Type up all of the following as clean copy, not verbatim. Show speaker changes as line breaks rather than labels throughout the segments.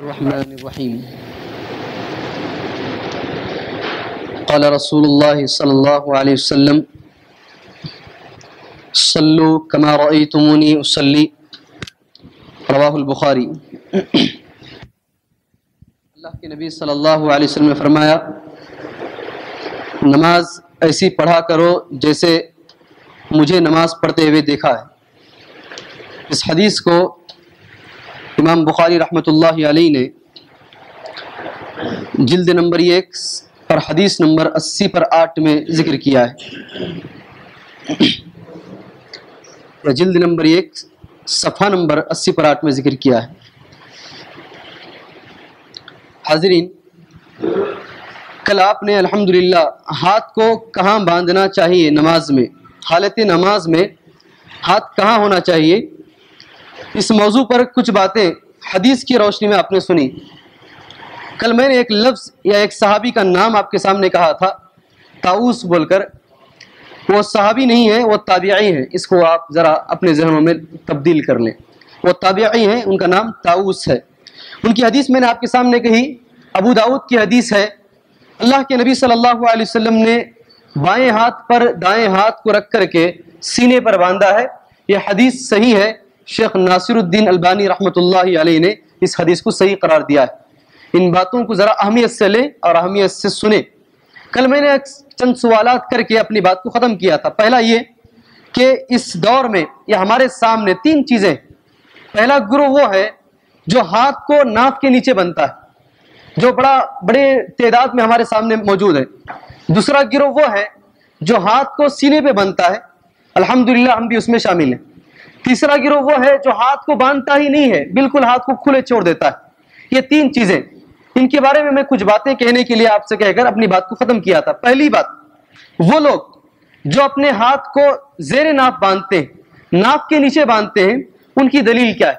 الرحمن الرحیم قال رسول اللہ صلی اللہ علیہ وسلم صلو کما رأیتمونی اصلی رواہ البخاری۔ اللہ کے نبی صلی اللہ علیہ وسلم نے فرمایا نماز ایسی پڑھا کرو جیسے مجھے نماز پڑھتے ہوئے دیکھا ہے۔ اس حدیث کو امام بخاری رحمۃ اللہ علیہ نے جلد نمبر 1 پر حدیث نمبر 80 پر 8 میں ذکر کیا ہے، جلد نمبر 1 صفحہ نمبر 80 پر 8 میں ذکر کیا ہے۔ حاضرین، کل آپ نے الحمدللہ ہاتھ کو کہاں باندھنا چاہیے نماز میں، حالت نماز میں ہاتھ کہاں ہونا چاہیے، اس موضوع پر کچھ باتیں حدیث کی روشنی میں آپ نے سنی۔ کل میں نے ایک لفظ یا ایک صحابی کا نام آپ کے سامنے کہا تھا طاؤس بول کر، وہ صحابی نہیں ہے، وہ تابعی ہیں، اس کو آپ ذرا اپنے ذہنوں میں تبدیل کر لیں۔ وہ تابعی ہیں، ان کا نام طاؤس ہے۔ ان کی حدیث میں نے آپ کے سامنے کہی، ابو داؤد کی حدیث ہے، اللہ کے نبی صلی اللہ علیہ وسلم نے بائیں ہاتھ پر دائیں ہاتھ کو رکھ کر کے سینے پر باندھا ہے۔ یہ حدیث صحیح ہے، شیخ ناصر الدین البانی رحمۃ اللہ علیہ نے اس حدیث کو صحیح قرار دیا ہے۔ ان باتوں کو ذرا اہمیت سے لیں اور اہمیت سے سنیں۔ کل میں نے چند سوالات کر کے اپنی بات کو ختم کیا تھا۔ پہلا یہ کہ اس دور میں یا ہمارے سامنے 3 چیزیں، پہلا گروہ وہ ہے جو ہاتھ کو ناف کے نیچے بنتا ہے، جو بڑے تعداد میں ہمارے سامنے موجود ہے۔ دوسرا گروہ وہ ہے جو ہاتھ کو سینے پہ بنتا ہے، الحمدللہ ہم بھی اس میں شامل ہیں۔ تیسرا گروہ وہ ہے جو ہاتھ کو باندھتا ہی نہیں ہے، بالکل ہاتھ کو کھلے چھوڑ دیتا ہے۔ یہ 3 چیزیں، ان کے بارے میں کچھ باتیں کہنے کے لیے آپ سے کہہ کر اپنی بات کو ختم کیا تھا۔ پہلی بات، وہ لوگ جو اپنے ہاتھ کو زیر ناف باندھتے ہیں، ناف کے نیچے باندھتے ہیں، ان کی دلیل کیا ہے؟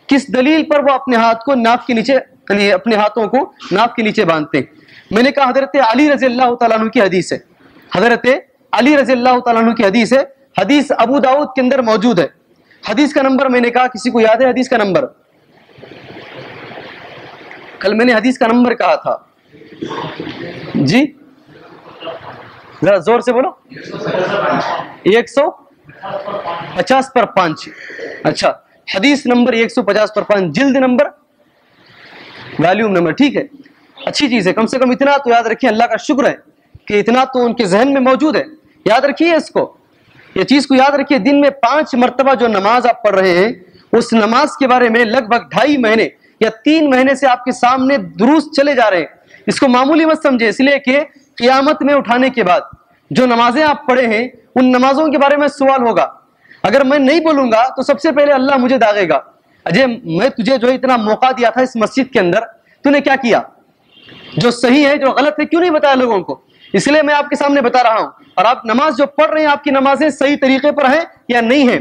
کس دلیل پر وہ اپنے ہاتھ کو ناف کے نیچے، یعنی اپنے ہاتھوں کو ناف کے نیچے باندھتے ہیں؟ میں نے کہا حضرت علی رضی اللہ تعالیٰ عنہ کی حدیث ہے، حضرت علی رضی اللہ تعالیٰ عنہ کی حدیث ہے، حدیث ابو داؤد کے اندر موجود ہے۔ حدیث کا نمبر میں نے کہا، کسی کو یاد ہے حدیث کا نمبر؟ کل میں نے حدیث کا نمبر کہا تھا جی، ذرا زور سے بولو۔ 150 پر 5۔ اچھا، حدیث نمبر 150 پر 5، جلد نمبر، والیوم نمبر، ٹھیک ہے، اچھی چیز ہے۔ کم سے کم اتنا تو یاد رکھیے، اللہ کا شکر ہے کہ اتنا تو ان کے ذہن میں موجود ہے۔ یاد رکھیے اس کو، یہ چیز کو یاد رکھیے۔ دن میں 5 مرتبہ جو نماز آپ پڑھ رہے ہیں، اس نماز کے بارے میں لگ بھگ 2.5 مہینے یا 3 مہینے سے آپ کے سامنے دروس چلے جا رہے ہیں۔ اس کو معمولی مت سمجھے، اس لیے کہ قیامت میں اٹھانے کے بعد جو نمازیں آپ پڑھے ہیں، ان نمازوں کے بارے میں سوال ہوگا۔ اگر میں نہیں بولوں گا تو سب سے پہلے اللہ مجھے داغے گا، اجے میں تجھے جو اتنا موقع دیا تھا اس مسجد کے اندر، تو نے کیا کیا؟ جو صحیح ہے جو غلط ہے کیوں نہیں بتایا لوگوں کو؟ اس لیے میں آپ کے سامنے بتا رہا ہوں۔ اور آپ نماز جو پڑھ رہے ہیں، آپ کی نمازیں صحیح طریقے پر ہیں یا نہیں ہیں؟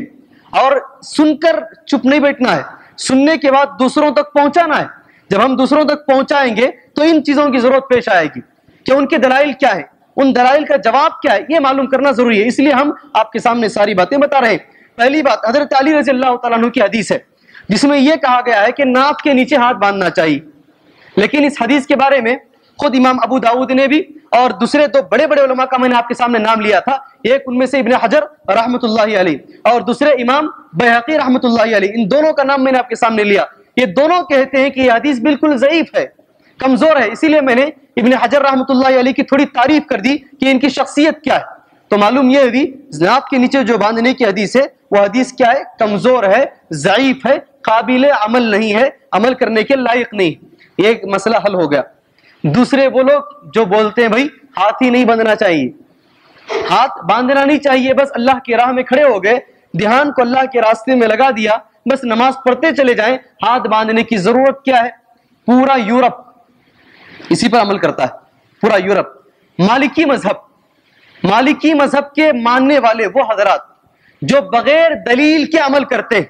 اور سن کر چپ نہیں بیٹھنا ہے، سننے کے بعد دوسروں تک پہنچانا ہے۔ جب ہم دوسروں تک پہنچائیں گے تو ان چیزوں کی ضرورت پیش آئے گی کہ ان کے دلائل کیا ہے، ان دلائل کا جواب کیا ہے، یہ معلوم کرنا ضروری ہے۔ اس لیے ہم آپ کے سامنے ساری باتیں بتا رہے ہیں۔ پہلی بات، حضرت علی رضی اللہ تعالیٰ عنہ کی حدیث ہے جس میں یہ کہا گیا ہے کہ ناف کے نیچے ہاتھ باندھنا چاہیے۔ لیکن اس حدیث کے بارے میں خود امام ابو داؤد نے بھی اور دوسرے 2 بڑے بڑے علماء کا میں نے آپ کے سامنے نام لیا تھا، ایک ان میں سے ابن حجر رحمۃ اللہ علیہ اور دوسرے امام بیہقی رحمۃ اللہ علیہ، ان دونوں کا نام میں نے آپ کے سامنے لیا۔ یہ دونوں کہتے ہیں کہ یہ حدیث بالکل ضعیف ہے، کمزور ہے۔ اسی لیے میں نے ابن حجر رحمۃ اللہ علیہ کی تھوڑی تعریف کر دی کہ ان کی شخصیت کیا ہے، تو معلوم یہ ہوئی ناف کے نیچے جو باندھنے کی حدیث ہے وہ حدیث کیا ہے؟ کمزور ہے، ضعیف ہے، قابل عمل نہیں ہے، عمل کرنے کے لائق نہیں۔ یہ ایک مسئلہ حل ہو گیا۔ دوسرے وہ لوگ جو بولتے ہیں بھائی ہاتھ ہی نہیں باندھنا چاہیے، ہاتھ باندھنا نہیں چاہیے، بس اللہ کی راہ میں کھڑے ہو گئے، دھیان کو اللہ کے راستے میں لگا دیا، بس نماز پڑھتے چلے جائیں، ہاتھ باندھنے کی ضرورت کیا ہے؟ پورا یورپ اسی پر عمل کرتا ہے، پورا یورپ۔ مالکی مذہب کے ماننے والے وہ حضرات جو بغیر دلیل کے عمل کرتے ہیں،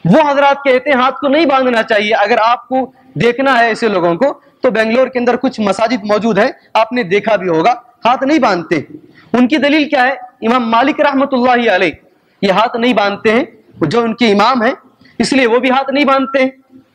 وہ حضرات کہتے ہیں ہاتھ کو نہیں باندھنا چاہیے۔ اگر آپ کو دیکھنا ہے ایسے لوگوں کو تو بنگلور کے اندر کچھ مساجد موجود ہیں، آپ نے دیکھا بھی ہوگا، ہاتھ نہیں باندھتے۔ ان کی دلیل کیا ہے؟ امام مالک رحمۃ اللہ علیہ یہ ہاتھ نہیں باندھتے ہیں، جو ان کے امام ہیں، اس لیے وہ بھی ہاتھ نہیں باندھتے ہیں۔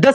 10